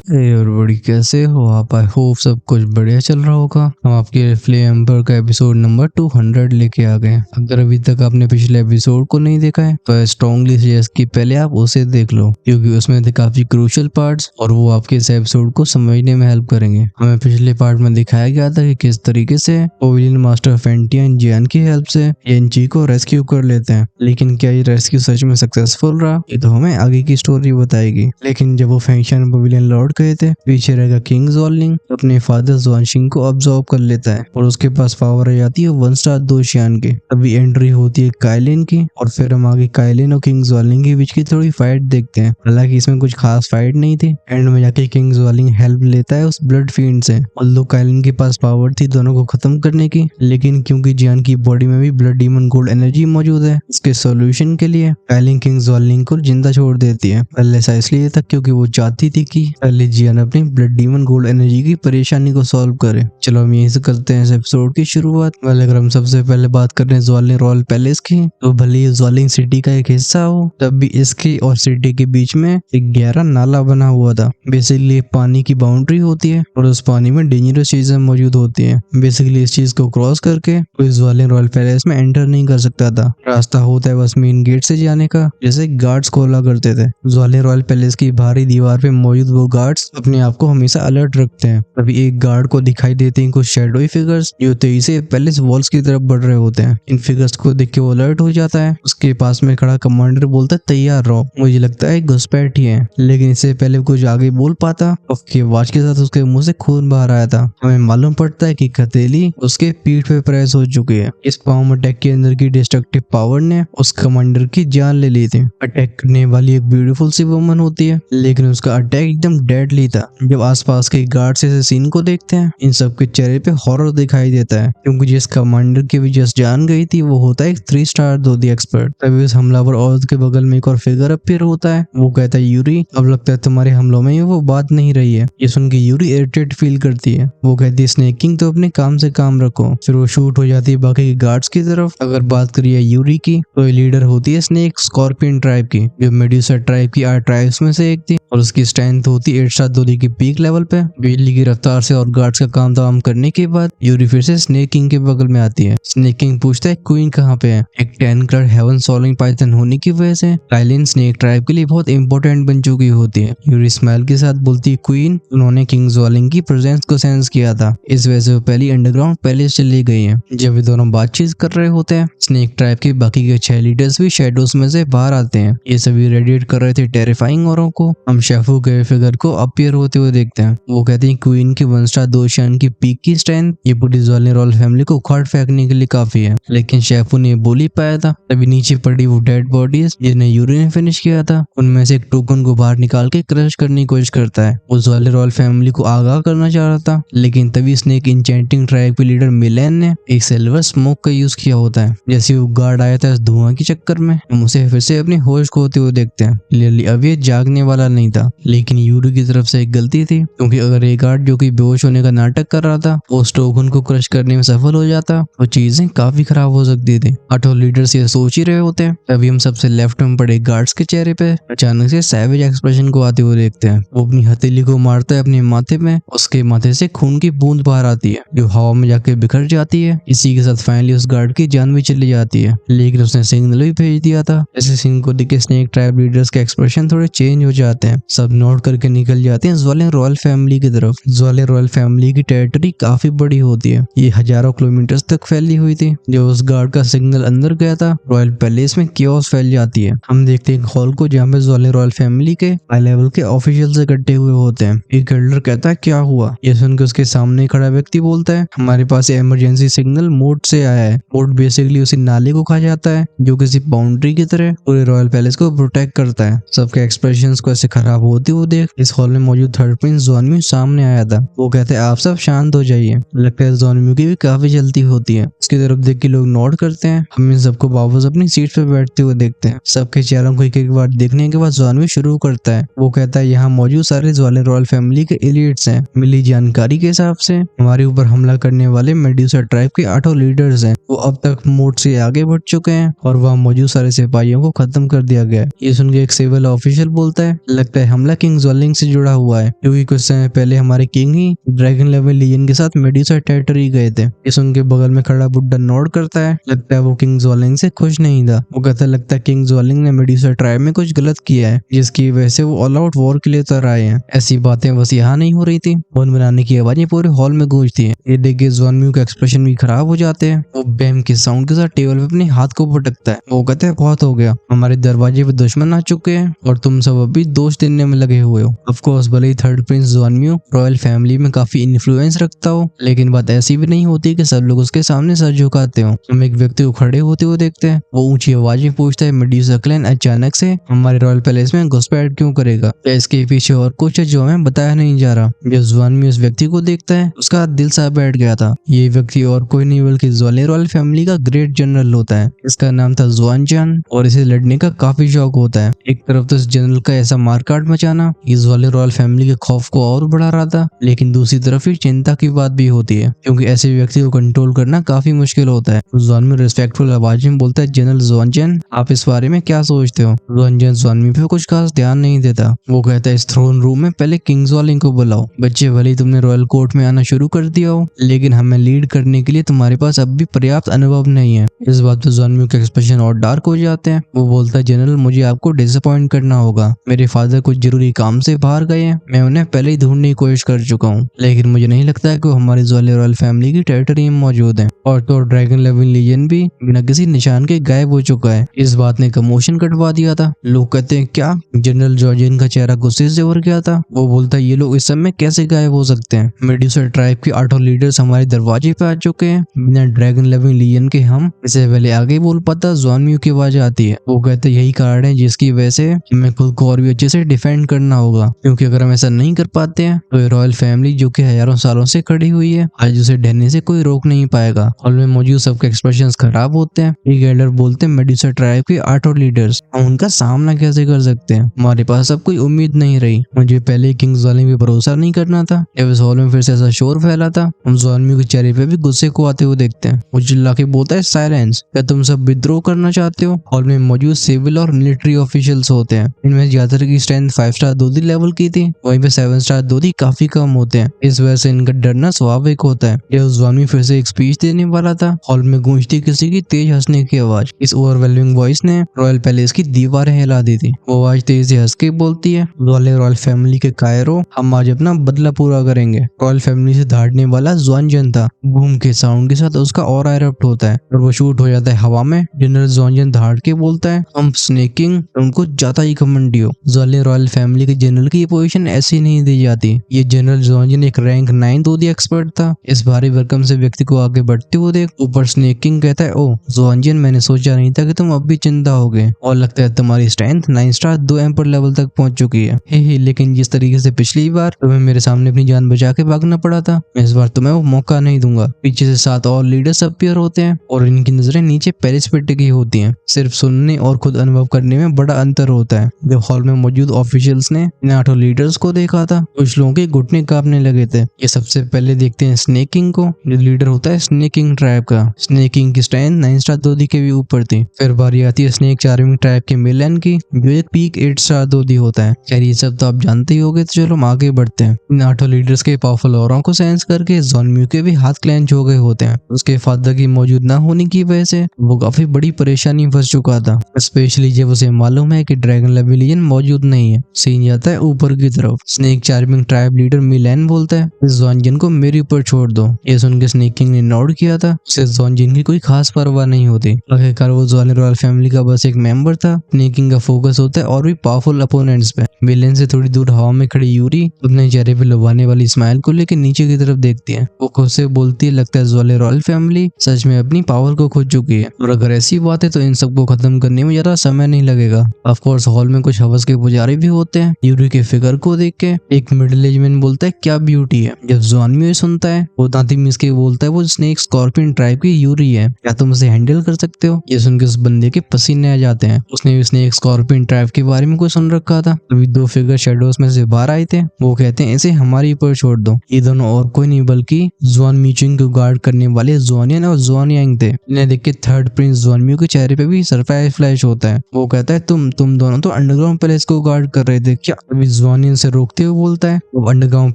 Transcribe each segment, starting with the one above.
और बड़ी कैसे हो आप? आई होप सब कुछ बढ़िया चल रहा होगा। हम आपके फ्लेम एम्बर का एपिसोड नंबर 200 लेके आ गए। अगर अभी तक आपने पिछले एपिसोड को नहीं देखा है तो स्ट्रांगली सजेस्ट कि पहले आप उसे देख लो, क्योंकि उसमें थे काफी क्रूशियल पार्ट्स और वो आपके इस एपिसोड को समझने में हेल्प करेंगे। हमें पिछले पार्ट में दिखाया गया था कि किस तरीके से ओविलियन मास्टर फेंटियन जियान की हेल्प से येनची को रेस्क्यू कर लेते हैं, लेकिन क्या ये रेस्क्यू सच में सक्सेसफुल रहा ये तो हमें आगे की स्टोरी बताएगी। लेकिन जब वो फेंशन पवेलियन लौट गए थे, पीछे रहेगा किंग ज़ोलिंग अपने फादर ज़ुआनशिंग को ऑब्जर्व कर लेता है और उसके पास पावर आ जाती है 1 स्टार 2 शियान की। तभी एंट्री होती है काइलिन की और फिर हम आगे काइलिन और किंग ज़ोलिंग के बीच की थोड़ी फाइट देखते हैं। हालांकि इसमें कुछ खास फाइट नहीं थी। एंड में जाके किंग ज़ोलिंग हेल्प लेता है उस ब्लड फील्ड से। ऑल्दो काइलिन के पास पावर थी दोनों को खत्म करने की, लेकिन क्योंकि जियान की बॉडी में भी ब्लड डीमन गोल्ड एनर्जी मौजूद है, इसके सोल्यूशन के लिए काइलिन किंग ज़ोलिंग को जिंदा छोड़ देती है। पहले ऐसा इसलिए था क्योंकि वो चाहती थी कि पहले जियान अपनी ब्लड डीमन गोल्ड एनर्जी की परेशानी को सॉल्व करे। चलो हम यहीं से करते हैं इस एपिसोड की शुरुआत। पहले अगर हम सबसे पहले बात कर रहे हैं ज़्वालिंग रॉयल पैलेस की, तो भले ही ज़्वालिंग सिटी का एक हिस्सा हो, तब भी इसके और सिटी के बीच में एक गहरा नाला बना हुआ था। बेसिकली पानी की बाउंड्री होती है और उस पानी में डेंजरस चीजें मौजूद होती है। बेसिकली इस चीज को क्रॉस करके कोई ज़्वालिंग रॉयल पैलेस में एंटर नहीं कर सकता था। रास्ता होता है बस मेन गेट से जाने का, जैसे गार्ड्स खोला करते थे। ज़्वालिंग रॉयल पैलेस की बाहरी दीवार पे मौजूद वो गार्ड्स अपने आप को हमेशा अलर्ट रखते हैं। तभी एक गार्ड को दिखाई देते हैं कुछ शैडोई फिगर्स जो तेजी से पैलेस वॉल्स की तरफ बढ़ रहे होते हैं। इन फिगर्स को देख के वो अलर्ट हो जाता है। उसके पास में खड़ा कमांडर बोलता है तैयार रहो, मुझे लगता है घुसपैठ ही है। लेकिन इससे पहले कुछ आगे बोल पाता उसकी आवाज के साथ उसके मुंह से खून बाहर आया था। हमें मालूम पड़ता है कि हथेली उसके पीठ पे प्रेस हो चुकी है। इस पाम अटैक के अंदर की डिस्ट्रक्टिव पावर ने उस कमांडर की जान ले ली थी। अटैक करने वाली एक ब्यूटीफुल सी वुमन होती है, लेकिन उसका अटैक एकदम डेडली था। जब आसपास के गार्ड्स इस सीन को देखते हैं, इन सब के चेहरे पे हॉरर दिखाई देता है, क्योंकि जिस कमांडर की भी जस्ट जान गई थी वो होता है एक 3 स्टार दोदी एक्सपर्ट। तभी उस हमलावर औरत के बगल में एक और फिगर अपीयर होता है। वो कहता है यूरी, अब लगता है तुम्हारे हमलों में वो बात नहीं रही है। ये सुन के यूरी इरिटेट फील करती है। वो कहती है स्नेक किंग तो अपने काम से काम रखो। फिर वो शूट हो जाती है बाकी के गार्ड्स की तरफ। अगर बात करिए यूरी की, तो ये लीडर होती है स्नेक स्कॉर्पियन ट्राइब की, जो मेड्यूसा ट्राइब की 8 ट्राइब्स में से एक थी, और उसकी स्ट्रेंथ होती है 8 स्टार दोदी की पीक लेवल पे। बिजली की रफ्तार से और गार्ड्स का काम तमाम करने के बाद यूरी फिर से स्नेक किंग के बगल में आती है। स्नेक किंग पूछता है क्वीन कहाँ पे है। एक 10 कलर हेवन सॉलिंग पाइथन होने की वजह से काइलिन स्नेक ट्राइब के लिए बहुत इंपॉर्टेंट बन चुकी होती है। यूरी स्माइल के साथ बोलती है क्वीन, उन्होंने किंग ज़ोलिंग की प्रेजेंस को सेंस किया था, इस वजह से वो पहली अंडरग्राउंड पैलेस चली गई है। जब वे दोनों बातचीत कर रहे होते हैं, स्नेक ट्राइब के बाकी के 6 लीडर्स भी शेडोज में से बाहर आते हैं। ये सभी रेडिएट कर रहे थे टेरिफाइंग औरों को। हम शेफू के फिगर को अपीयर होते हुए देखते हैं। वो कहते हैं क्वीन की 1 स्टार 2 शियान की पीक की स्ट्रेंथ ये पूरी ज़्वालिंग रॉयल फैमिली को उखाड़ फेंकने के लिए काफी है, लेकिन शेफू ने बोल ही पाया था। तभी नीचे पड़ी वो डेड बॉडीज जिन्हें यूरी ने फिनिश किया था, उनमें से एक टोकन को बाहर निकाल के क्रश करने की कोशिश करता है। वो ज़्वालिंग रॉयल फैमिली को आगाह करना चाह रहा था, लेकिन तभी स्नेक इंचेंटिंग ट्राइब के लीडर मिलेन ने एक सिल्वर स्मोक का यूज किया होता है। जैसे वो गार्ड आया था इस धुआं के चक्कर में, हम उसे फिर से अपनी होश खोते हुए देखते हैं। क्लियरली अब ये जागने वाला नहीं था, लेकिन यूरी की तरफ से एक गलती थी, क्योंकि अगर एक गार्ड जो कि बेहोश होने का नाटक कर रहा था उस टोकन को क्रश करने में सफल हो जाता, तो चीजें काफी खराब हो सकती थी। 8 लीडर्स ये सोच ही रहे होते हैं। तभी हम सबसे लेफ्ट में पड़े गार्ड्स के चेहरे पे अचानक से सैवेज एक्सप्रेशन को आते हुए देखते हैं। वो अपनी हथेली को मारता है अपने माथे में, उसके माथे से खून की बूंद बाहर आती है जो हवा में जाके बिखर जाती है। इसी के साथ फाइनली उस गार्ड की जान भी चली जाती है, लेकिन उसने सिग्नल भी भेज दिया था। ऐसे सीन को देख के स्नेक ट्राइब लीडर्स के एक्सप्रेशन थोड़े चेंज हो जाते हैं। सब नोट करके निकल जाते हैं ज़्वालिंग रॉयल फैमिली की तरफ। ज़्वालिंग रॉयल फैमिली की टेरिटरी काफी बड़ी होती है। ये हजारों किलोमीटर तक फैली हुई थी। जो उस गार्ड का सिग्नल अंदर गया था, रॉयल पैलेस में कियोस फैल जाती है। हम देखते हैं एक हॉल को जहाँ पे ज़्वालिंग रॉयल फैमिली के हाई लेवल के ऑफिशियल्स इकट्ठे हुए होते हैं। एक एल्डर कहता है क्या हुआ। ये सुनकर उसके सामने खड़ा व्यक्ति बोलता है हमारे पास इमरजेंसी सिग्नल मोड से आया है। मोड बेसिकली उसी नाले को कहा जाता है जो किसी बाउंड्री की तरह पूरे रॉयल पैलेस को प्रोटेक्ट करता है। सबके एक्सप्रेशंस को ऐसे खराब होते हुए देख इस हॉल में मौजूद थर्ड प्रिंस ज़ोनम्यू सामने आया था। वो कहते हैं आप सब शांत हो जाइए। लगता है ज़ोनम्यू की भी काफी जल्दी होती है। इसकी तरफ देख के लोग नोट करते हैं। हम इन सबको वापस अपनी सीट पे बैठते हुए देखते हैं। सबके चेहरों को एक एक बार देखने के बाद ज़ोनम्यू शुरू करता है। वो कहता है यहाँ मौजूद सारे ज़्वालिंग रॉयल फैमिली के एलिट्स हैं। मिली जानकारी के हिसाब से हमारे ऊपर हमला करने वाले मेड्यूसा ट्राइब के 8 लीडर्स हैं। वो अब तक मोड से आगे बढ़ चुके हैं और वहाँ मौजूद सारे सिपाहियों को खत्म कर दिया गया है। ये सुन के एक सिविल ऑफिशियल बोलता है लगता लगता है हमला किंग ज़ोलिंग से जुड़ा हुआ है, क्योंकि कुछ समय पहले हमारे किंग ही ड्रैगन लेवल लीजन के साथ मेडुसा टेरिटरी गए थे। इस उनके बगल में खड़ा बुड्ढा नोट करता है। लगता है वो किंग ज़ोलिंग से खुश नहीं था। वो कहता लगता है किंग ज़ोलिंग ने मेडुसा ट्राइब में कुछ गलत किया है, जिसकी वजह से वो ऑल आउट वॉर के लिए उतर आए हैं। ऐसी बातें बस यहाँ नहीं हो रही थी, बोन बनाने की आवाजें पूरे हॉल में गूंजती है। ये देख के ज़ोनम्यू का एक्सप्रेशन भी खराब हो जाते हैं। वो बैम के साउंड के साथ टेबल पे अपने हाथ को पटकता है। वो कहता है बहुत हो गया, हमारे दरवाजे पे दुश्मन आ चुके हैं और तुम सब अभी दोष देने में लगे हुए हो। ऑफ कोर्स भले ही थर्ड प्रिंस ज़ोनम्यू रॉयल फैमिली में काफी इन्फ्लुएंस रखता हो, लेकिन बात ऐसी भी नहीं होती कि सब लोग उसके सामने सर झुकाते हो। हम एक व्यक्ति को खड़े होते हुए देखते हैं। वो ऊंची आवाज में पूछता है मेडुसा क्लैन अचानक से हमारे रॉयल पैलेस में घुसपैठ क्यों करेगा? क्या इसके पीछे और कुछ है जो हमें बताया नहीं जा रहा? जब ज़ोनम्यू उस व्यक्ति को देखता है उसका दिल सा बैठ गया था। ये व्यक्ति और कोई नहीं बल्कि ज़ोलिन रॉयल फैमिली का ग्रेट जनरल होता है। इसका नाम था ज़ुआनजान और इसे लड़ने का काफी शौक होता है। एक तरफ तो इस जनरल का ऐसा मारकाट मचाना इस ज़ोलिन रॉयल फैमिली के खौफ को और बढ़ा रहा था, लेकिन दूसरी तरफ ही चिंता की बात भी होती है, क्योंकि ऐसे व्यक्ति को कंट्रोल करना काफी मुश्किल होता है। ज़ोनम्यू रिस्पेक्टफुल आवाज में बोलता है जनरल ज़ुआनजान, आप इस बारे में क्या सोचते हो? ज़ुआनजान ज़ोनम्यू पे कुछ खास ध्यान नहीं देता। वो कहता है इस थ्रोन रूम में पहले किंग ज़ोलिंग को बुलाओ। बच्चे भले ही तुमने रॉयल कोर्ट में आना शुरू कर दिया हो, लेकिन हमें लीड करने के लिए तुम्हारे पास अब भी पर्याप्त अनुभव नहीं है। इस बात पे ज़ोनम्यू के एक्सप्रेशन और डार्क हो जाते हैं। वो बोलता है जनरल मुझे आपको डिसअपॉइंट करना होगा। मेरे फादर कुछ जरूरी काम से बाहर गए हैं, मैं उन्हें पहले ही ढूंढने की कोशिश कर चुका हूँ, लेकिन मुझे नहीं लगता है कि वो हमारी ज़ोलिन रॉयल फैमिली की टेरिटरी में मौजूद है। और तो ड्रैगन लेवल लीजन भी बिना किसी निशान के गायब हो चुका है। इस बात ने कमोशन कटवा दिया था। लोग कहते हैं क्या? जनरल जॉर्जिन का चेहरा गुस्से से भर गया था। वो बोलता है ये लोग इस समय कैसे गायब हो सकते हैं? मेडुसा ट्राइब के 8 लीडर्स हमारे दरवाजे पे आ चुके हैं। बिना ड्रैगन लेवल लीजन के हम इससे पहले आगे बोल पाता ज़ोनम्यू की आवाज आती है। वो कहते हैं यही कारण है जिसकी वजह से हमें खुद को और भी अच्छे से डिफेंड करना होगा, क्योंकि अगर हम ऐसा नहीं कर पाते हैं तो ये रॉयल फैमिली जो कि हजारों सालों से खड़ी हुई है, आज उसे ढहने से कोई रोक नहीं पाएगा। हॉल में मौजूद सबके एक्सप्रेशंस खराब होते हैं। एक एल्डर बोलते हैं मेडुसा ट्राइब के 8 लीडर्स, हम उनका सामना कैसे कर सकते हैं? हमारे पास अब कोई उम्मीद नहीं रही। मुझे पहले किंग ज़ोलिंग पे भरोसा नहीं करना था। जब इस हॉल में फिर से ऐसा शोर फैला था, हम ज़ोनम्यू के चेहरे पे भी गुस्से को आते हुए देखते हैं। वो चिल्ला के बोलता है साइलेंस, क्या तुम सब विद्रोह करना चाहते हो? हॉल में मौजूद सिविल और मिलिट्री ऑफिशियल्स होते हैं। इनमें ज्यादातर की स्ट्रेंथ 5 स्टार दूधी लेवल की थी, वहीं पे 7 स्टार दूधी काफी कम होते हैं। इस वजह से इनका डरना स्वाभाविक होता है। जब ज़ोनम्यू फिर से एक स्पीच देने वाला था, हॉल में गूंजती किसी की तेज हंसने की आवाज। इस ओवरवेलमिंग वॉइस ने रॉयल पैलेस की दीवारें हिला दी थी। वो आवाज तेज से हंस के बोलती है रॉयल फैमिली के कायरो, हम आज अपना बदला पूरा करेंगे। रॉयल फैमिली से धाड़ने वाला ज़ुआनजान था। बूम के साउंड के साथ उसका और एरप्ट होता है और वो शूट हो जाता है हवा में। जनरल ज़ुआनजान धाड़ के बोलता है हम स्नेकिंग, तुमको ज्यादा ही घमंडी हो। ज़ोलिन रॉयल फैमिली के जनरल की पोजीशन ऐसी नहीं दी जाती। ये जनरल ज़ुआनजान एक रैंक 9 दूधी एक्सपर्ट था। इस भारी भरकम से व्यक्ति को आगे बढ़ते हुए देख ऊपर स्नेकिंग कहता है ओ ज़ुआनजान, मैंने सोचा नहीं था कि तुम अब भी जिंदा होगे, और लगता है तुम्हारी स्ट्रेंथ 9 स्टार 2 एम्पर लेवल तक पहुंच चुकी है। हे लेकिन जिस तरीके से पिछली बार तुम्हें मेरे सामने अपनी जान बचा के भागना पड़ा था, मैं इस बार तुम्हें वो मौका नहीं दूंगा। पीछे से 7 और लीडर्स अपीयर होते हैं और इनकी नजरें नीचे पैलेस पे टिकी होती हैं। सिर्फ सुनने और खुद अनुभव करने में बड़ा अंतर होता है। जब हॉल में मौजूद ऑफिशियल्स ने इन 8 लीडर्स को देखा था, कुछ लोगों के घुटने कांपने लगे थे। ये सबसे पहले देखते हैं स्नेकिंग को, जो लीडर होता है स्नेकिंग ट्राइब का। स्नेकिंग की स्ट्रेंथ 9 स्टार दूधी के भी ऊपर थी। फिर बारी आती है स्नेक चार्मिंग ट्राइब के मिलन की, जो एक पीक 8 स्टार दूधी होता है। खैर ये सब तो आप जानते ही होगे, तो चलो हम आगे बढ़ते हैं। इन 8 लीडर्स के पावरफुल ऑरा को सेंस करके ज़ोनम्यू के भी हाथ क्लेंच हो गए होते हैं। उसके फादर की मौजूद न होने की वजह से वो काफी बड़ी परेशानी में फंस चुका था, स्पेशली जब उसे मालूम है कि ड्रैगन लेवल लीजन मौजूद नहीं है। सीन जाता है ऊपर की तरफ। स्नेक चार्मिंग ट्राइब लीडर मिलन बोलता है इस ज़ोनजान को मेरे ऊपर छोड़ दो। ये सुन के स्नेकिंग ने नोट किया था उसे ज़ोनजान की कोई खास परवाह नहीं होती। आखिरकार वो ज़ोलिन रॉयल फैमिली का बस एक मेंबर था। स्नेकिंग का फोकस होता है और भी पावरफुल अपोनेंट्स पे। मिलन से थोड़ी दूर हवा में खड़ी यूरी अपने चेहरे पे लुभाने वाली स्माइल को लेकर नीचे की तरफ देखती है। वो खुद से बोलती है लगता है ज़ोलिन रॉयल फैमिली सच में अपनी पावर को खो चुकी है, और अगर ऐसी बात है तो इन सबको खत्म करने में ज्यादा समय नहीं लगेगा। ऑफ कोर्स हॉल में कुछ हवस के पुजारी भी होते हैं। यूरी के फिगर को देख के एक मिडिल एज मैन बोलता है क्या ब्यूटी है। जब ज़ोनम्यू सुनता है वो दांती मिस के बोलता है वो स्नेक स्कॉर्पियन ट्राइब की यूरी है, क्या तुम उसे हैंडल कर सकते हो? ये सुन के उस बंदे के पसीने आ जाते हैं। उसने भी स्नेक स्कॉर्पियन ट्राइब के बारे में कुछ सुन रखा था। अभी 2 फिगर शेडोज में से बाहर आए थे। वो कहते हैं इसे हमारे ऊपर छोड़ दो। ये दोनों और कोई नहीं बल्कि ज़ुआनमीचिंग को गार्ड करने वाले ज़ुआनियन और ज़ुआनयांग थे। इन्हें देख के थर्ड प्रिंस ज़ुआनम्यू के चेहरे पे भी सरप्राइज फ्लैश होता है। वो कहता है तुम दोनों तो अंडरग्राउंड पैलेस को गार्ड गार्ड कर रहे थे। क्या अभी ज़ुआनियन से रोकते हुए बोलता है अब अंडरग्राउंड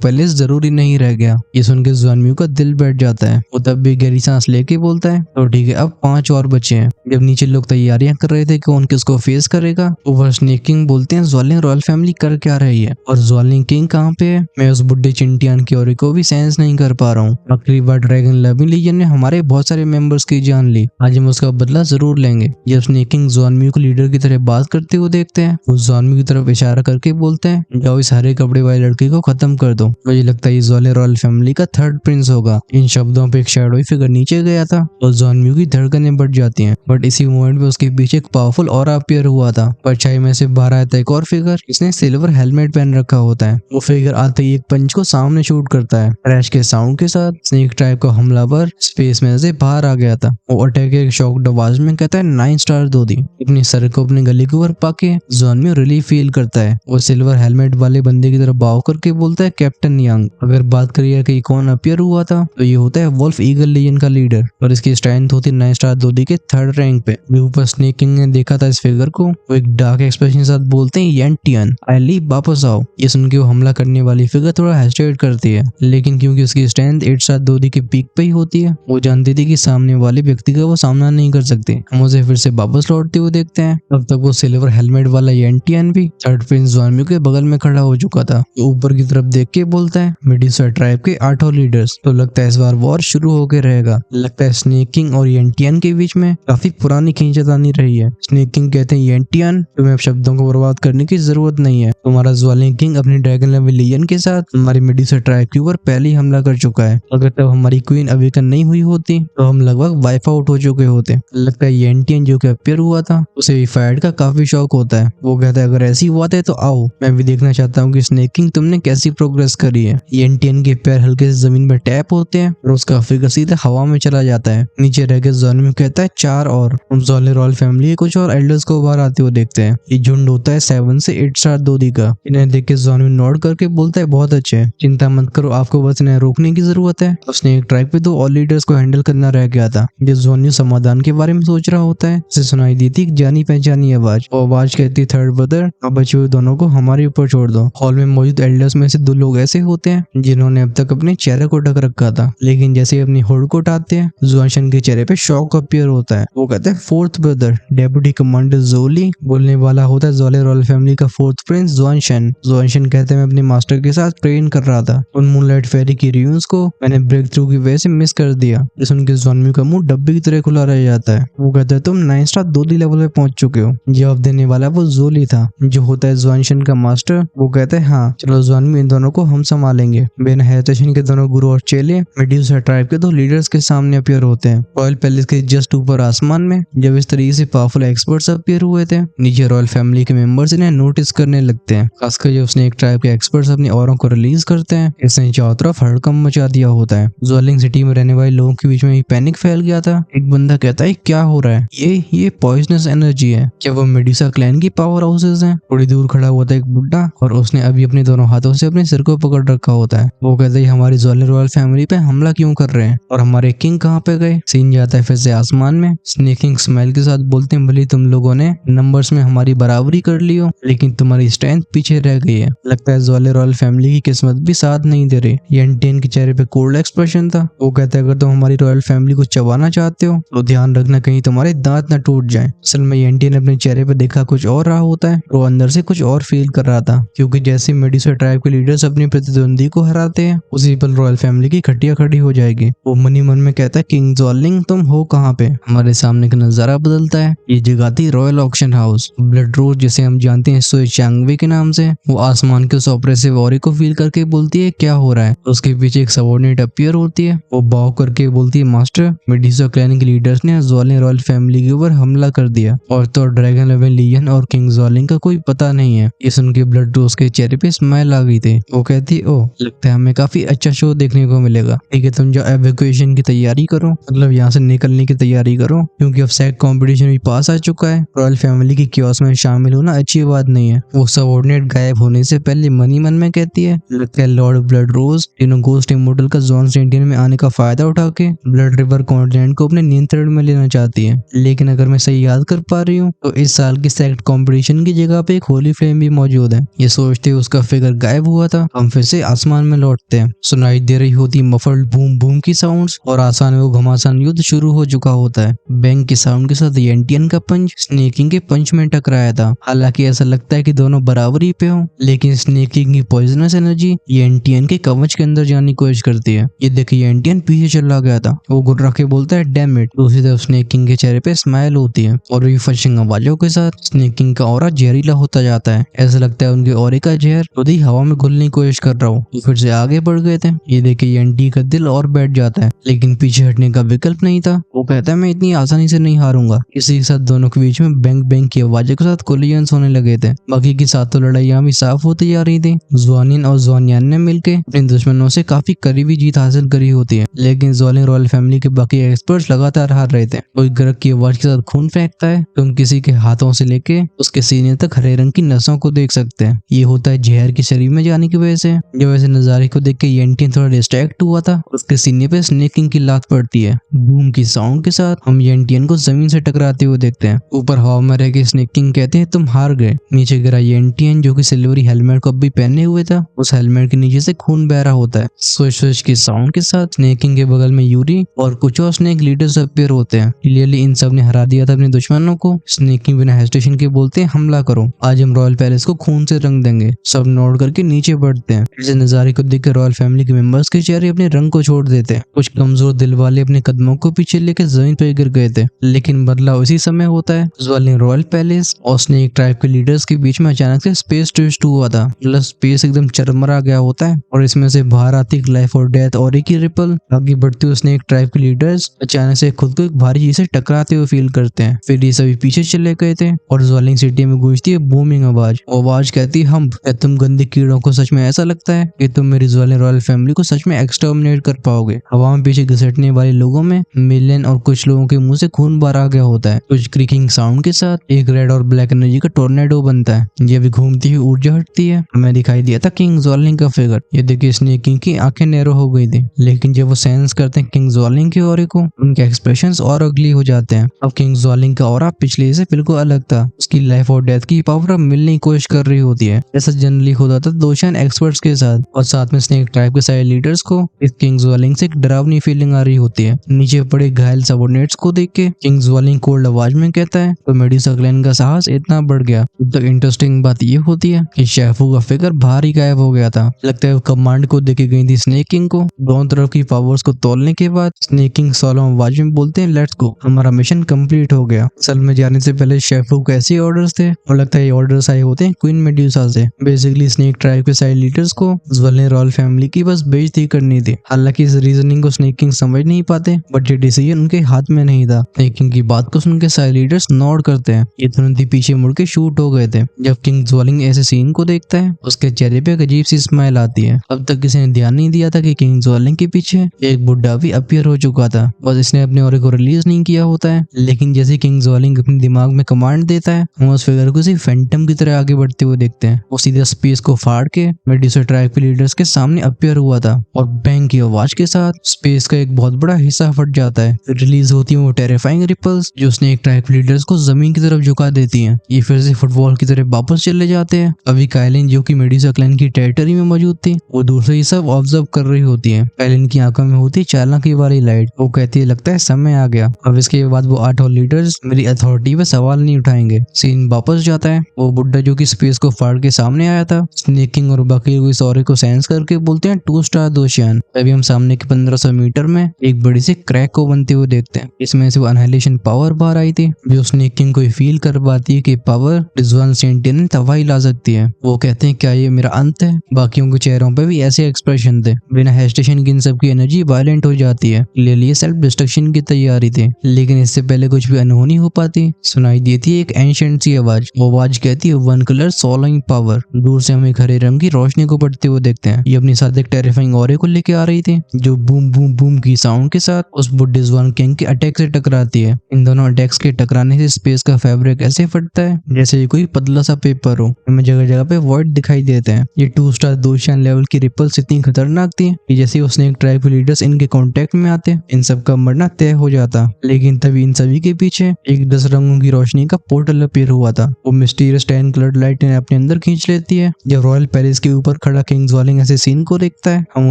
पैलेस जरूरी नहीं रह गया। ये सुन के ज़ुआनमियो का दिल बैठ जाता है। वो तब भी गहरी सांस लेके बोलता है तो ठीक है, अब 5 और बचे हैं। जब नीचे लोग तैयारियां कर रहे थे कि कौन किसको फेस करेगा, ओवर स्नेक किंग बोलते हैं ज़्वालिंग रॉयल फैमिली कर क्या रही है और ज़्वालिंग किंग कहाँ पे है। मैं उस बुड्ढे चिंटियान क्योरी को भी सेंस नहीं कर पा रहा हूँ। आखिरी बार ड्रैगन लविंग लीजन ने हमारे बहुत सारे मेंबर्स की जान ली, आज हम उसका बदला जरूर लेंगे। जब स्नेक किंग ज़ुआनमियो को लीडर की तरह बात करते हुए देखते हैं, वो ज़ुआनमियो की तरफ इशारा करके बोलते हैं जाओ इस हरे कपड़े वाले लड़के को खत्म कर दो। मुझे लगता है ये ज़्वालिंग रॉयल फैमिली का थर्ड प्रिंस होगा। इन शब्दों पे एक शैडोई फिगर नीचे गया था और ज़ुआनमियो की धड़कनें बढ़ जाती हैं। बट इसी मोमेंट में उसके पीछे एक पावरफुल ऑरा अपीयर हुआ था। परछाई में से बाहर आता एक और फिगर, इसने सिल्वर हेलमेट पहन रखा होता है। वो फिगर आते ही एक पंच को सामने शूट करता है। क्रैश के साउंड के साथ स्नेक ट्राइब का हमलावर स्पेस में से बाहर आ गया था। वो अटैक के शॉक्ड आवाज में कहता है 9 स्टार दो दी। अपनी सर को अपने गले के ऊपर पाके ज़ुआनमियो रिलीफ फील करता है। वो सिल्वर हेलमेट वाले बंदे की तरफ बाव करके बोलता है कैप्टन यांग। अगर बात करिए कि कौन अपीयर हुआ था तो ये होता है वुल्फ ईगल लीजन का लीडर और इसकी स्ट्रेंथ होती 9 स्टार दो दी के 3rd रैंक पे। ऊपर स्नेक किंग ने देखा था इस फिगर को। वो एक डार्क एक्सप्रेशन के साथ बोलते हैं येंटियन आई लीव वापस आओ। ये सुन के वो हमला करने वाली फिगर थोड़ा हेस्टेट करती है, लेकिन क्योंकि उसकी स्ट्रेंथ 8 स्टार दो दी के पीक पे ही होती है, वो जानती थी कि सामने वाले व्यक्ति का वो सामना नहीं कर सकते। हम उसे फिर से वापस लौटते हुए देखते हैं। तब तक वो सिल्वर हेलमेट वाला येंटियन भी थर्ड प्रिंस ज़ुआनमियो के बगल में खड़ा हो चुका था। वो ऊपर की तरफ देख के बोलता है मेडुसा ट्राइब के 8 लीडर्स। तो लगता है इस बार वॉर शुरू होके रहेगा। लगता है स्नेक किंग और येंटियन के बीच में काफी पुरानी खींचातानी रही है। स्नेक किंग कहते हैं येंटियन तुम्हें अब शब्दों को बर्बाद करने की जरूरत नहीं है। तुम्हारा ज़्वालिंग किंग अपनी ड्रैगन लेवल लीजन के साथ हमारी मेडुसा ट्राइब के ऊपर पहले ही हमला कर चुका है। अगर तब हमारी क्वीन अवेकन नहीं हुई होती तो हम लगभग वाइप आउट हो चुके होते। लगता है येंटियन जो कि अपीयर हुआ था उसे भी फाइट का काफी शौक होता है। वो कहता है अगर ऐसी बात है तो आओ, मैं भी देखना चाहता हूँ कि स्नेक किंग तुमने कैसी प्रोग्रेस करी है। येंटियन के पैर हल्के से जमीन में टैप होते हैं और उसका फिगर सीधे हवा में चला जाता है। नीचे रह के ज़ुआनमियो कहता है 4 और। हम ज़्वालिंग रॉयल फैमिली के कुछ और एल्डर्स को बाहर आते हुए देखते हैं। ये झुंड होता है 7 से 8 स्टार दो दी का। इन्हें देख के ज़ुआनमियो नोट करके बोलता है बहुत अच्छे, चिंता मत करो, आपको बस इन्हें रोकने की जरूरत है। उसने एक ट्रैक पे 2 और लीडर्स को हैंडल करना रह गया था। जब ज़ुआनमियो समाधान के बारे में सोच रहा होता है, उसे सुनाई दी थी जानी पहचानी आवाज। वो आवाज कहती थर्ड ब्रदर अब बचे हुए दोनों को हमारे ऊपर छोड़ दो। हॉल में मौजूद एल्डर्स में से 2 लोग ऐसे होते हैं जिन्होंने अब तक अपने चेहरे को ढक रखा था, लेकिन जैसे अपनी हुड को उठाते हैं ज़ुआनशन के चेहरे पे शॉक अपीयर होता है। वो कहते हैं 4th ब्रदर डेप्यूटी कमांडर जोली। बोलने वाला होता है ज़्वालिंग रॉयल फैमिली का 4th प्रिंस ज़ुआनशन। ज़ुआनशन कहते हैं मैं अपने मास्टर के साथ ट्रेन कर रहा था। उन मूनलाइट फेरी की रियून्स को मैंने ब्रेक थ्रू की वजह से मिस कर दिया। जिस उनके ज़ुआनमियो का मुंह डब्बे की तरह खुला रह जाता है। वो कहता है तुम 9 स्टार दो दी लेवल पे पहुंच चुके हो। जवाब देने वाला वो जोली था जो होता है ज़ुआनशन का मास्टर। वो कहता है हाँ चलो ज़ुआनमियो इन दोनों को हम संभालेंगे। बिना हेजिटेशन के दोनों गुरु और चेले मेडुसा ट्राइब के 2 लीडर्स के सामने अपीयर होते हैं। रॉयल पैलेस के जस्ट ऊपर आसमान में जब इस तरीके से पावरफुल एक्सपर्ट्स अपीयर हुए थे, नीचे रॉयल फैमिली के मेंबर्स इन्हें नोटिस करने लगते हैं। खासकर जब स्नेक ट्राइब के एक्सपर्ट्स अपनी औरों को रिलीज करते हैं, इसने चारों तरफ हड़कंप मचा दिया होता है। ज़्वालिंग सिटी में रहने वाले लोगों के बीच में भी पैनिक फैल गया था। एक बंदा कहता है क्या हो रहा है, ये पॉइजनस एनर्जी है, क्या वो मेडुसा क्लैन की पावर हाउसेस हैं? थोड़ी दूर खड़ा हुआ था एक बुड्ढा और उसने अभी अपने दोनों हाथों से अपने सिर को पकड़ रखा होता है। वो कहता है हमारी ज़्वालिंग रॉयल फैमिली पे हमला क्यों कर रहे हैं और हमारे किंग कहाँ पे गए? सीन जाता है फिर से आसमान में। स्नेक किंग स्माइल के साथ बोलते हैं भले तुम लोगों ने नंबर्स में हमारी बराबरी कर ली हो, लेकिन तुम्हारी स्ट्रेंथ पीछे रह गई है। लगता है ज़्वालिंग रॉयल फैमिली की किस्मत भी साथ नहीं दे रही। येंटियन के चेहरे पे कोल्ड एक्सप्रेशन था। वो कहता है अगर तुम हमारी रॉयल फैमिली को चबाना चाहते हो तो ध्यान रखना कहीं तुम्हारे दांत न टूट जाएं। असल में येंटियन अपने चेहरे पे देखा कुछ और रहा होता है, वो अंदर से कुछ और फील कर रहा था, क्योंकि जैसे मेडुसा ट्राइब के लीडर्स अपने प्रतिद्वंदी को हराते हैं उसी पल रॉयल फैमिली की खटिया खड़ी हो जाएगी। वो मनी मन में कहता है किंग ज़्वालिंग तुम हो कहाँ पे? हमारे सामने का नजारा बदलता है। ये जगह थी रॉयल ऑक्शन हाउस। ब्लड रोज जिसे हम जानते हैं सोए चांगवे के नाम से, वो आसमान के उस ऑपरेसिव ऑरे को फील करके बोलती है क्या हो रहा है। उसके पीछे एक सबऑर्डिनेट अपीयर होती है। वो बाव करके बोलती है मास्टर मेडुसा क्लैन के लीडर्स ने ज़्वालिंग रॉयल फैमिली के ऊपर हमला कर दिया और तो ड्रैगन लेवल लीजन और किंग ज़्वालिंग का कोई पता नहीं है। ये सुन के ब्लड रोज के चेहरे पे स्माइल आ गई थी। वो कहती ओ लगता है हमें काफी अच्छा शो देखने को मिलेगा। ठीक है तुम जो एवैक्यूएशन की तैयारी करो, मतलब यहाँ से निकलने की तैयारी करो, क्योंकि क्योंकि अब सेक्ट कंपटीशन भी पास आ चुका है। रॉयल फैमिली की क्योस में शामिल होना अच्छी बात नहीं है। वो सबऑर्डिनेट गायब होने से पहले मन ही मन में कहती है, लगता है लॉर्ड ब्लड रोज तीनों गोस्ट इमोर्टल का जॉन सेंटियन में आने का फायदा उठा के ब्लड रिवर कॉन्टिनेंट को अपने नियंत्रण में लेना चाहती है। लेकिन अगर मैं सही याद कर पा रही हूँ तो इस साल की सेक्ट कंपटीशन की जगह पे एक होली फ्लेम भी मौजूद है। ये सोचते हुए उसका फिगर गायब हुआ था। हम फिर से आसमान में लौटते हैं। सुनाई दे रही होती मफल्ड बूम बूम की साउंड्स और आसमान में वो घमासान युद्ध शुरू हो चुका होता है। बैंग की साउंड के साथ येंटियन का पंच स्नेकिंग के पंच में टकराया था। हालांकि ऐसा लगता है कि दोनों बराबरी पे हो, लेकिन स्नेकिंग की पॉइजनस एनर्जी येंटियन के कवच के अंदर जाने की कोशिश करती है। ये देखिए येंटियन पीछे चला गया था। वो गुर्रा के बोलता है डैम इट। दूसरी तरफ स्नेकिंग के चेहरे पे स्माइल होती है और रिफ्रेशिंग आवाजों के साथ स्नेकिंग का ऑरा जहरीला होता जाता है। ऐसा लगता है उनके ऑरे का जहर खुद ही हवा में घुलने की कोशिश कर रहा हो। फिर से आगे बढ़ गए थे। ये देखिए येंटी का दिल और बैठ जाता है, लेकिन पीछे हटने का विकल्प नहीं था। वो कहता है मैं इतनी आसानी से नहीं हारूंगा। इसी के साथ दोनों के बीच में बैंग बैंग की आवाजों के साथ कोलिजन्स होने लगे थे। बाकी की सातों लड़ाइयां भी साफ होती जा रही थी। ज़ुआनिन और ज़ुआनियान ने मिलकर अपने दुश्मनों से काफी करीबी जीत हासिल करी होती है, लेकिन ज़ुआलिंग रॉयल फैमिली के बाकी एक्सपर्ट्स लगातार हार रहे थे। कोई गरक की आवाज के साथ खून फेंकता है। तुम किसी के हाथों से लेके उसके सीने तक हरे रंग की नसों को देख सकते हैं। ये होता है जहर के शरीर में जाने की वजह से। जब ऐसे नजारे को देख के येंटियन थोड़ा डिस्ट्रैक्ट हुआ था। उसके सीने पे स्नेकिंग की लात पड़ती है। बूम की साउंड के साथ हम येंटियन को जमीन से टकराते हुए देखते हैं। ऊपर हवा में रह के स्नेकिंग कहते हैं तुम हार गए। नीचे गिरा येंटियन जो कि सिल्वरी हेलमेट को भी पहने हुए था। उस हेलमेट के नीचे से खून बह रहा होता है। स्विश स्विश की साउंड के साथ स्नेकिंग के बगल में यूरी और कुछ और स्नेक लीडर्स अपीयर होते हैं। क्लियरली इन सब ने हरा दिया था अपने दुश्मनों को। स्नेकिंग बिना हेजिटेशन के बोलते हैं हमला करो, आज हम रॉयल पैलेस को खून से रंग देंगे। सब नोट करके नीचे बढ़ते हैं। इस नजारे को देखकर रॉयल फैमिली के मेंबर्स के चेहरे अपने रंग को छोड़ देते हैं। कुछ कमजोर दिल वाले अपने कदमों को पीछे लेकर जमीन पर गिर गए थे। लेकिन बदलाव उसी समय होता है। रॉयल पैलेस और स्नेक ट्राइब के लीडर्स के बीच में अचानक से स्पेस ट्विस्ट हुआ था। मतलब स्पेस एकदम चरमरा गया होता है और इसमें से बाहर आती लाइफ और डेथ और एक ही रिपल। आगे बढ़ते हुए स्नेक ट्राइब के लीडर्स अचानक से खुद को एक भारी चीज से टकराते हुए फील करते हैं। फिर ये सभी पीछे चले गए थे और ज़्वालिंग सिटी में गूंजती है बूमिंग आवाज। आवाज कहती है हम क्या तुम गंदे कीड़ों को सच में ऐसा लगता है कि तुम मेरी ज़्वालिंग रॉयल फैमिली को सच में एक्सटर्मिनेट कर पाओगे। हवा में पीछे घसटने वाले लोगों में मिलियन और कुछ लोगों के मुंह से खून बाहर आ गया होता है। कुछ क्रिकिंग साउंड के साथ एक रेड और ब्लैक एनर्जी का टोर्नेडो बनता है। ये भी घूमती हुई ऊर्जा हटती है। हमें दिखाई दिया था किंग ज़्वालिंग का फिगर। ये देखिए स्नेकिंग की आंखें नैरो हो गई थी, लेकिन जब वो सेंस करते हैं किंग ज़्वालिंग के ऑरे को, उनके एक्सप्रेशंस और अगली हो जाते हैं। अब किंग ज़्वालिंग का ऑरा पिछले से बिल्कुल अलग था। उसकी लाइफ और डेथ की पावर अब मिलने की कोशिश कर रही होती है, जैसा जनरली होता था दोशान एक्सपर्ट्स के साथ। और साथ में स्नेक ट्राइब के सारे लीडर्स को इस किंग ज़्वालिंग से एक डरावनी फीलिंग आ रही होती है। नीचे पड़े घायल सबऑर्डिनेट्स को देख के किंग ज़्वालिंग कोल्ड आवाज में कहता है तो मेडुसा क्लैन का साहस इतना बढ़ गया। तो इंटरेस्टिंग बात ये होती है कि शेफू का फिगर बाहर ही गायब हो गया था। लगता है वो कमांड को देके गई थी स्नेकिंग को। दोनों तरफ की पावर्स को तोलने के बाद स्नेकिंग सोलो आवाज में बोलते हैं लेट्स गो, हमारा मिशन कंप्लीट हो गया। असल में जाने से पहले शेफू को ऐसे ऑर्डर्स थे और लगता है ये ऑर्डर्स आए होते हैं क्वीन मेडुसा से। बेसिकली स्नेक ट्राइब के सारे लीडर्स को ज़्वालिंग रॉयल फैमिली की बस बेइज्जती करनी थी। हालांकि इस रीजनिंग को स्नेकिंग समझ नहीं पाते, बट ये डिसीजन उनके हाथ में नहीं था। स्नेकिंग की बात को सुनकर सारे लीडर्स नोट करते हैं। ये तुरंत ही पीछे मुड़ के शूट हो गए थे। जब किंग ज़्वालिंग ऐसे सीन को देखता है उसके चेहरे पे एक अजीब सी स्माइल आती है। अब तक किसी ने ध्यान नहीं दिया था कि किंग ज़्वालिंग के पीछे एक बुड्ढा भी अपीयर हो चुका था, बस इसने अपने ऑरे को रिलीज नहीं किया होता है। लेकिन जैसे किंग ज़्वालिंग अपने दिमाग में कमांड देता है, हम उस फिगर को सिर्फ फैंटम की तरह आगे बढ़ते हुए देखते हैं। वो सीधे स्पेस को फाड़ के मेडुसा ट्राइब के लीडर्स के सामने अपीयर हुआ था और बैंग की आवाज के साथ स्पेस का एक बहुत बड़ा हिस्सा फट जाता है। रिलीज होती है वो टेरिफाइंग रिपल्स जो स्नेक ट्राइब लीडर्स को जमीन की तरफ झुका देती हैं। ये फिर से फुटबॉल की तरह वापस चले जाते हैं। अभी काइलिन जो कि मेडुसा क्लैन की टेरिटरी में मौजूद थी, वो दूर से ही सब ऑब्जर्व कर रही होती है। काइलिन की आंखों में होती चालाकी वाली लाइट। वो कहती है लगता है समय आ गया। अब इसके बाद वो 8 और लीडर्स मेरी अथॉरिटी पे सवाल नहीं उठाएंगे। सीन वापस जाता है। वो बुड्ढा जो कि स्पेस को फाड़ के सामने आया था, स्नेकिंग और बाकी लोग इस ऑरे को सेंस करके बोलते हैं 2 स्टार दोशियान। अभी हम सामने के 1500 मीटर में एक बड़ी सी क्रैक को बनते हुए देखते हैं। इसमें से वो अनहाइलेशन पावर बाहर आई थी जो स्नेकिंग को फील कर पाती है कि पावर ज़्वान सेंटियन तबाही ला सकती है। वो कहते हैं क्या ये मेरा अंत है? बाकियों के चेहरों पे भी ऐसे एक्सप्रेशन थे। बिना हेजिटेशन की इन सब की एनर्जी वायलेंट हो जाती है। ले लिए सेल्फ डिस्ट्रक्शन की तैयारी थी। लेकिन इससे पहले कुछ भी अनहोनी हो पाती, सुनाई देती है एक एंशिएंट सी आवाज। वो आवाज कहती है 1 कलर सोलोइंग पावर। दूर से हम एक हरे रंग की रोशनी को बढ़ते हुए देखते हैं। ये अपने साथ एक टेरिफाइंग ऑरे को लेके आ रही थी जो बूम बूम बूम की साउंड के साथ उस बुड्ढे ज़्वान किंग के अटैक से टकराती आती है। इन दोनों डेस्क के टकराने से स्पेस का फैब्रिक ऐसे फटता है जैसे ये कोई पतला सा पेपर हो। हमें जगह जगह पे वॉइड दिखाई देते हैं। ये 2 स्टार दोशियान लेवल की रिपल्स इतनी खतरनाक थी कि जैसे ही स्नेक ट्राइब के लीडर्स इनके कांटेक्ट में आते इन सब का मरना तय हो जाता। लेकिन तभी इन सभी के पीछे एक 10 रंगों की रोशनी का पोर्टल अपीयर हुआ था। वो मिस्टीरियस 10 कलर्ड लाइट इन्हें अपने अंदर खींच लेती है। जब रॉयल पैलेस के ऊपर खड़ा किंग ज्वालिंग ऐसे सीन को देखता है हम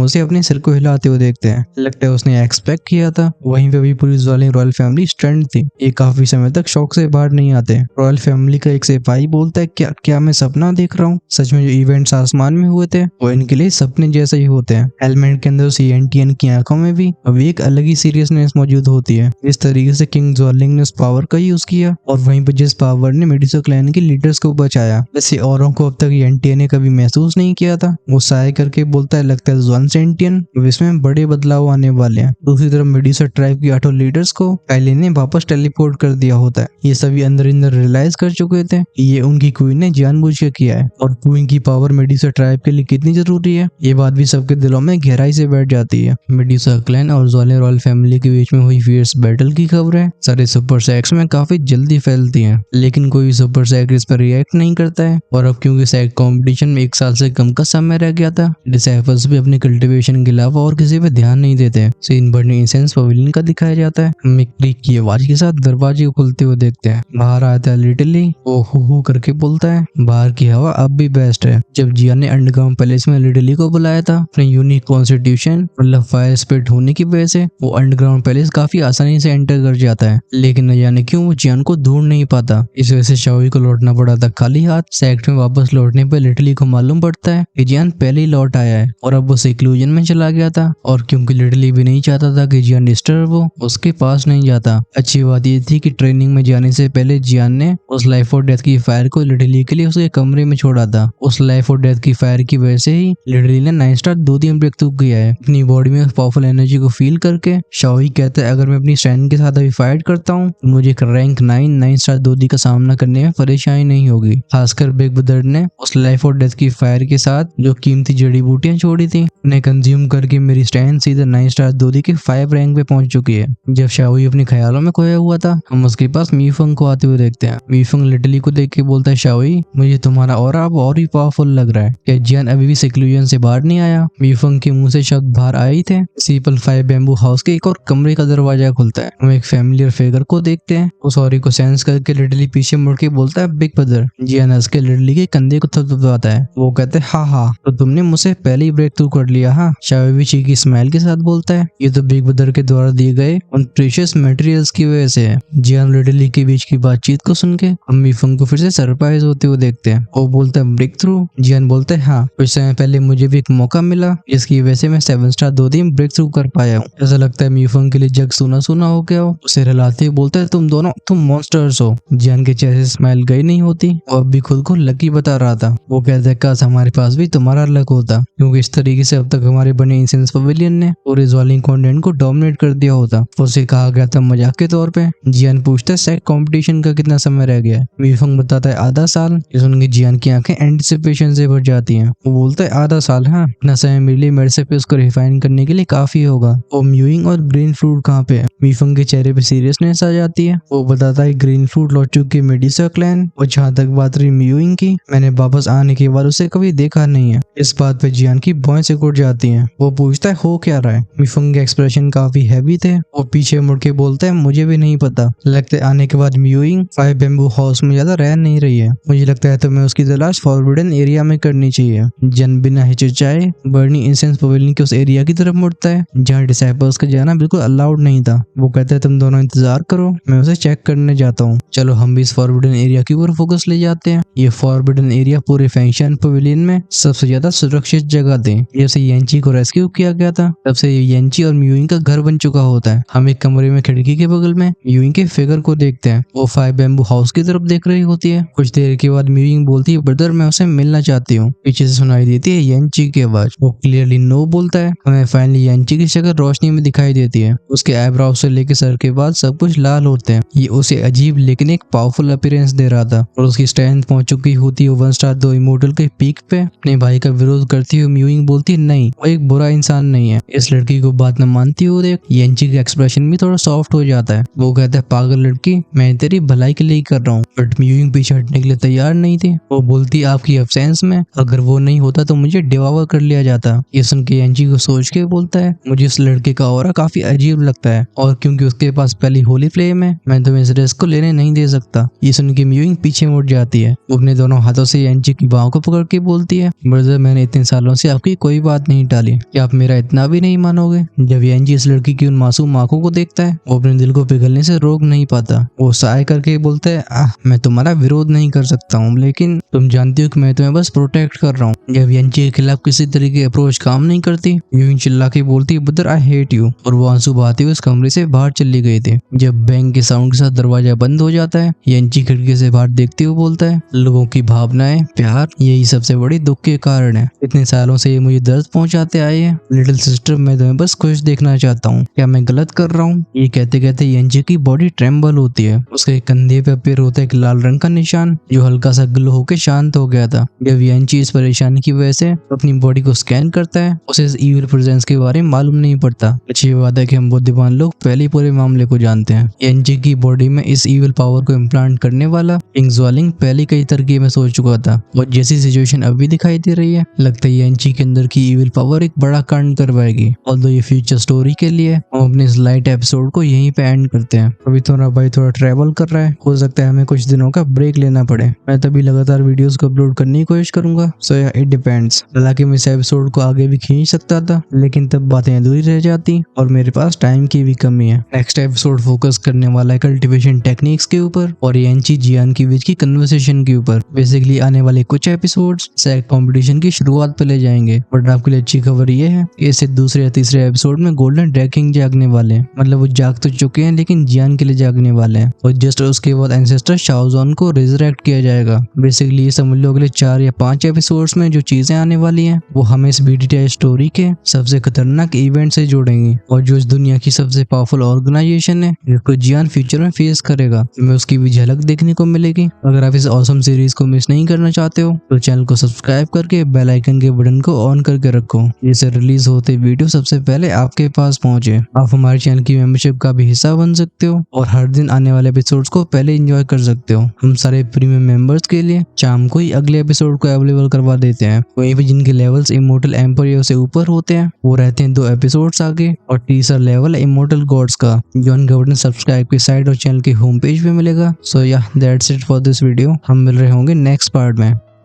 उसे अपने सिर को हिलाते हुए देखते हैं। लगता है उसने एक्सपेक्ट किया था। वहीं पे भी पूरी ज्वालिंग रॉयल फैमिली स्टैंड थी। ये काफी समय तक शौक से बाहर नहीं आते। रॉयल फैमिली का एक सिपाही बोलता है क्या मैं सपना देख रहा हूँ? सच में जो इवेंट्स आसमान में हुए थे वो इनके लिए सपने जैसे ही होते हैं। हेलमेट के अंदर सीएनटीएन की आंखों में भी अब एक अलग ही सीरियसनेस मौजूद होती है। इस तरीके से किंग ज्वालिंग ने उस पावर का यूज किया और वहीं पर जिस पावर ने मेडिसो क्लैन के लीडर्स को बचाया वैसे औरों को अब तक एनटीएन ने कभी महसूस नहीं किया था। वो साय करके बोलता है लगता है वन सेंटियन इसमें बड़े बदलाव आने वाले हैं। दूसरी तरफ मेडिसो ट्राइब की 8 लीडर्स को काइलिन ने वापस टेलीपोर्ट कर दिया होता है। ये सभी अंदर रियलाइज कर चुके थे कि ये उनकी क्वीन ने जानबूझ के किया है और क्वीन की पावर मेडिसो ट्राइब के लिए कितनी जरूरी है ये बात भी सबके दिलों में गहराई से बैठ जाती है। मेडिसो क्लैन और ज्वालिंग रॉयल फैमिली के बीच में हुई फियर्स बैटल की खबरें सारे सुपर सैक्स में काफी जल्दी फैलती हैं। लेकिन कोई सुपर सैक इस पर रिएक्ट नहीं करता है और अब क्योंकि सैक कंपटीशन में 1 साल से कम का समय रह गया था डिसाइपल्स भी अपने कल्टीवेशन के अलावा और किसी पे ध्यान नहीं देते। सीन बर्निंग इंसेंस पवेलियन का दिखाया जाता है। हम एक क्लिक की आवाज के साथ दरवाजे को खुलते हुए देखते हैं। बाहर आता है लिटली वो हु करके बोलता है बाहर की हवा अब भी बेस्ट है। जब जिया ने अंडरग्राउंड पैलेस में लिटली को बुलाया था अपने यूनिक कॉन्स्टिट्यूशन मतलब फायर स्पिरिट होने की वजह से वो अंडरग्राउंड पैलेस काफी आसानी से एंटर कर जाता है। लेकिन न जाने क्यों वो जियान को ढूंढ नहीं पाता। इस वजह से शाओई को लौटना पड़ा था खाली हाथ। सेक्ट में वापस लौटने पर लिटली को मालूम पड़ता है कि जियान पहले ही लौट आया है और अब वो सिक्लूजन में चला गया था और क्योंकि लिटली भी नहीं चाहता था कि जियान डिस्टर्ब हो उसके पास नहीं जाता। अच्छी बात ये थी कि ट्रेनिंग में जाने से पहले जियान ने उस लाइफ और डेथ की फायर को लिटली के लिए उसके कमरे में छोड़ा था। उस लाइफ और डेथ की फायर की वजह से ही लिटली ने 9 स्टार 2 दिन ब्रेक थ्रू किया है। अपनी बॉडी में पावरफुल एनर्जी को फील करके शाओई कहता है अगर मैं अपनी स्ट्रेंथ के साथ अभी फाइट करता हूँ तो मुझे रैंक 9 स्टार 2 दी का सामना करने में परेशानी नहीं होगी। खासकर बिग ब्रदर ने उस लाइफ और डेथ की फायर के साथ जो कीमती जड़ी बूटियां छोड़ी थी उन्हें कंज्यूम करके मेरी स्ट्रेंथ सीधे 9 स्टार 2 दी के 5 रैंक पे पहुंच चुकी है। जब शाओई अपने ख्यालों में खोया हुआ था हम उसके पास मीफंग को आते हुए देखते हैं। मीफंग लिटली को देख के बोलता है शाओई मुझे तुम्हारा ऑरा अब और ही पावरफुल लग रहा है। क्या जियान अभी भी सिक्लूजन से बाहर नहीं आया? मीफंग के मुंह से शब्द बाहर आए ही थे। सीपल 5 बैम्बू हाउस के एक और कमरे का दरवाजा खुलता है। हम एक फैमिलियर फिगर को देखते हैं। उस ऑरी को सेंस करके लिटली पीछे मुड़ के बोलता है बिग ब्रदर। जियान हंस के लिटली के कंधे को थपथपाता है। वो कहते हैं हाँ तो तुमने मुझसे पहले ही ब्रेक थ्रू कर लिया। हाँ शाओई भी चीकी स्माइल के साथ बोलता है ये तो बिग ब्रदर के द्वारा दिए गए उन प्रीशियस मटेरियल्स की वजह से है। जियान लिटली के बीच की बातचीत को सुन के हम मीफंग को फिर से सरप्राइज होते हुए देखते हैं। वो बोलता है ब्रेक थ्रू। जियान बोलता है हाँ कुछ समय पहले मुझे भी एक मौका मिला जिसकी वजह से मैं 7 स्टार 2 दिन ब्रेक थ्रू कर पाया हूँ। ऐसा लगता है मीफंग के लिए जग सुना सुना हो गया हो। उसे हिलाते हुए बोलता है तुम मॉन्स्टर्स हो। जियान के चेहरे से स्माइल गई नहीं होती। वो अब भी खुद को लकी बता रहा था। वो कहता है काश हमारे पास भी तुम्हारा लक होता क्योंकि इस तरीके से अब तक हमारे बने इंसेंस पवेलियन ने पूरे ज्वालिंग कॉन्टिनेंट को डोमिनेट कर दिया होता। उसे कहा गया था मजाक के तौर पे। जियान पूछता है सेक कंपटीशन का कितना समय रह गया है? मीफंग बताता है आधा साल। ये सुन के जियान की आंखें एंटिसिपेशन से भर जाती हैं। वो बोलता है आधा साल हाँ इतना समय मेरे लिए मेडिसिन पे उसको रिफाइन करने के लिए काफी होगा। वो म्यूइंग और ग्रीन फ्रूट कहाँ पे है? मीफंग के चेहरे पे सीरियसनेस आ जाती है। वो बताता है ग्रीन फ्रूट लौट चुकी है मेडिसो क्लैन। और जहाँ तक बात रही म्यूइंग की मैंने वापस आने के बाद उसे कभी देखा नहीं है। इस बात पे जियान की भौं से उठ जाती है। वो पूछता है हो क्या रहा है? मीफंग के एक्सप्रेशन काफी हैवी थे। वो पीछे मुड़ के बोलता है मुझे भी नहीं पता। लगता है आने के बाद म्यूइंग 5 बैम्बू हाउस में ज्यादा रह नहीं रही है। मुझे लगता है तुम्हें उसकी तलाश फॉरबिडन एरिया में करनी चाहिए। जन बिना हिचकिचाए बर्निंग इंसेंस पवेलियन के उस एरिया की तरफ मुड़ता है जहाँ डिसाइपल्स का जाना बिल्कुल अलाउड नहीं था। वो कहता है तुम दोनों इंतजार करो मैं उसे चेक करने जाता हूँ। चलो हम भी इस फॉरबिडन एरिया की ओर फोकस ले जाते हैं। ये फॉरबिडन एरिया पूरे फैंक्शन पवेलियन में सबसे ज्यादा सुरक्षित जगह थी। जैसे येंची को रेस्क्यू किया गया था तब से येंची और म्यूइंग का घर बन चुका होता है। हम एक कमरे में खिड़की के बगल में म्यूइंग के फिगर को देखते हैं। वो 5 बैम्बू हाउस की तरफ देख रही होती है। कुछ देर के बाद म्यूइंग बोलती है ब्रदर मैं उसे मिलना चाहती हूँ। पीछे से सुनाई देती है येंची की आवाज। वो क्लियरली नो बोलता है। हमें फाइनली येंची की शक्ल रोशनी में दिखाई देती है। उसके आईब्राउ से लेकर सर के बाद सब कुछ लाल होते हैं। ये उसे अजीब लेकिन एक पावरफुल अपीयरेंस दे रहा था और उसकी स्ट्रेंथ पहुंच चुकी होती है 1 स्टार 2 इमोर्टल के पीक पे। अपने भाई का विरोध करती हुई म्यूइंग बोलती है नहीं वो एक बुरा इंसान नहीं है। इस लड़की को बात न मानती हुए देख येंची का एक्सप्रेशन भी थोड़ा सॉफ्ट शॉक्ड हो जाता है। वो कहता है पागल लड़की, मैं तेरी भलाई के लिए ही कर रहा हूँ। बट म्यूइंग पीछे हटने के लिए तैयार नहीं थी। वो बोलती आपकी एब्सेंस में अगर वो नहीं होता तो मुझे डिवावर कर लिया जाता। ये सुन के एंजी को सोच के बोलता है मुझे इस लड़के का ऑरा काफी अजीब लगता है और क्योंकि उसके पास पहली होली फ्लेम है मैं तुम्हें इस रिस्क को लेने नहीं दे सकता। ये सुन के म्यूइंग पीछे मुड़ जाती है। वो अपने दोनों हाथों से एंजी की बाहों को पकड़ के बोलती है ब्रदर, मैंने इतने सालों से आपकी कोई बात नहीं टाली, क्या आप मेरा इतना भी नहीं मानोगे? जब एंजी इस लड़की की उन मासूम आंखों को देखता है वो अपने दिल को पिघलने से रोक नहीं पाता। वो साय करके बोलता है मैं तुम्हारा विरोध नहीं कर सकता हूँ लेकिन तुम जानती हो कि मैं तुम्हें बस प्रोटेक्ट कर रहा हूँ। जब एंजी के खिलाफ किसी तरीके अप्रोच काम नहीं करती म्यूइंग चिल्ला के बोलती है ब्रदर आई हेट यू, और वो आंसू बहाते हुए उस कमरे से बाहर चली गई थी। जब बैंग के साउंड के साथ दरवाजा बंद हो जाता है एंजी खिड़की से बाहर देखते हुए बोलता है लोगों की भावनाएं, प्यार, यही सबसे बड़ी दुख के कारण है। इतने सालों से ये मुझे दर्द पहुंचाते आए हैं। लिटिल सिस्टर, मैं तुम्हें बस खुश देखना चाहता हूँ, क्या मैं गलत कर रहा हूँ? ये कहते कहते एंजी की बॉडी ट्रेम्बल होती है। उसके कंधे पे अपीयर होता है एक लाल रंग का निशान जो हल्का सा ग्लो होकर शांत हो गया था। जब एंजी इस परेशानी की वजह से अपनी बॉडी को स्कैन करता है उसे इस ईविल प्रेजेंस के बारे में मालूम नहीं पड़ता। अच्छी बात है कि हम बुद्धिमान लोग पहले पूरे मामले को जानते हैं। एंजी की बॉडी में इस ईविल पावर को इम्प्लांट करने वाला किंग ज़्वालिंग पहले कई तरकीब में सोच चुका था और जैसी सिचुएशन अभी दिखाई दे रही है लगता है एंजी के अंदर की ईविल पावर एक बड़ा कांड करवाएगी। ऑल्दो ये फ्यूचर स्टोरी के लिए हम अपने इस लाइट एपिसोड को यहीं पे एंड करते हैं। अभी थोड़ा भाई थोड़ा ट्रैवल कर रहा है, हो सकता है हमें कुछ दिनों का ब्रेक लेना पड़े। मैं तभी लगातार वीडियोस को अपलोड करने की कोशिश करूंगा। सो या इट डिपेंड्स। हालांकि मैं इस एपिसोड को आगे भी खींच सकता था लेकिन तब बातें अधूरी रह जाती और मेरे पास टाइम की भी कमी है। नेक्स्ट एपिसोड फोकस करने वाला है कल्टीवेशन टेक्निक्स के ऊपर और एंजी जियान की बीच की कन्वर्सेशन के ऊपर। बेसिकली आने वाले कुछ एपिसोड्स सेक कंपटीशन की शुरुआत पे ले जाएंगे। बट आपके लिए अच्छी खबर ये है कि इससे दूसरे या तीसरे एपिसोड में गोल्डन ड्रैगन जागने वाले हैं। मतलब वो जाग तो चुके हैं लेकिन जियान के लिए जागने वाले हैं और जस्ट उसके बाद एंसेस्टर शाओजॉन को रिजरेक्ट किया जाएगा। बेसिकली ये समझ लो अगले 4 या 5 एपिसोड्स में जो चीजें आने वाली हैं वो हमें इस बीटीटीआई स्टोरी के सबसे खतरनाक इवेंट से जोड़ेंगी और जो इस दुनिया की सबसे पावरफुल ऑर्गेनाइजेशन है जिसको जियान फ्यूचर में फेस करेगा हमें उसकी भी झलक देखने को मिलेगी। अगर आप इस ऑसम सीरीज को मिस नहीं करना चाहते हो तो चैनल को सब्सक्राइब करके बेल आइकन के बटन को ऑन करके रखो जिससे रिलीज होते वीडियो सबसे पहले आपके पास पहुंचे। आप हमारे चैनल की मेंबरशिप का भी हिस्सा बन सकते हो और हर दिन आने वाले एपिसोड्स को पहले एंजॉय कर सकते हो। हम सारे प्रीमियम मेंबर्स के लिए शाम को ही अगले एपिसोड को अवेलेबल करवा देते हैं। वहीं पे जिनके लेवल्स इमोर्टल एम्पायर से ऊपर होते हैं वो रहते हैं 2 एपिसोड्स आगे और तीसरा लेवल है इमोर्टल गॉड्स का जो अनगवर्न सब्सक्राइब की साइड और चैनल के होम पेज पे मिलेगा। सो या that's it for this video. हम मिल रहे होंगे नेक्स्ट पार्ट में।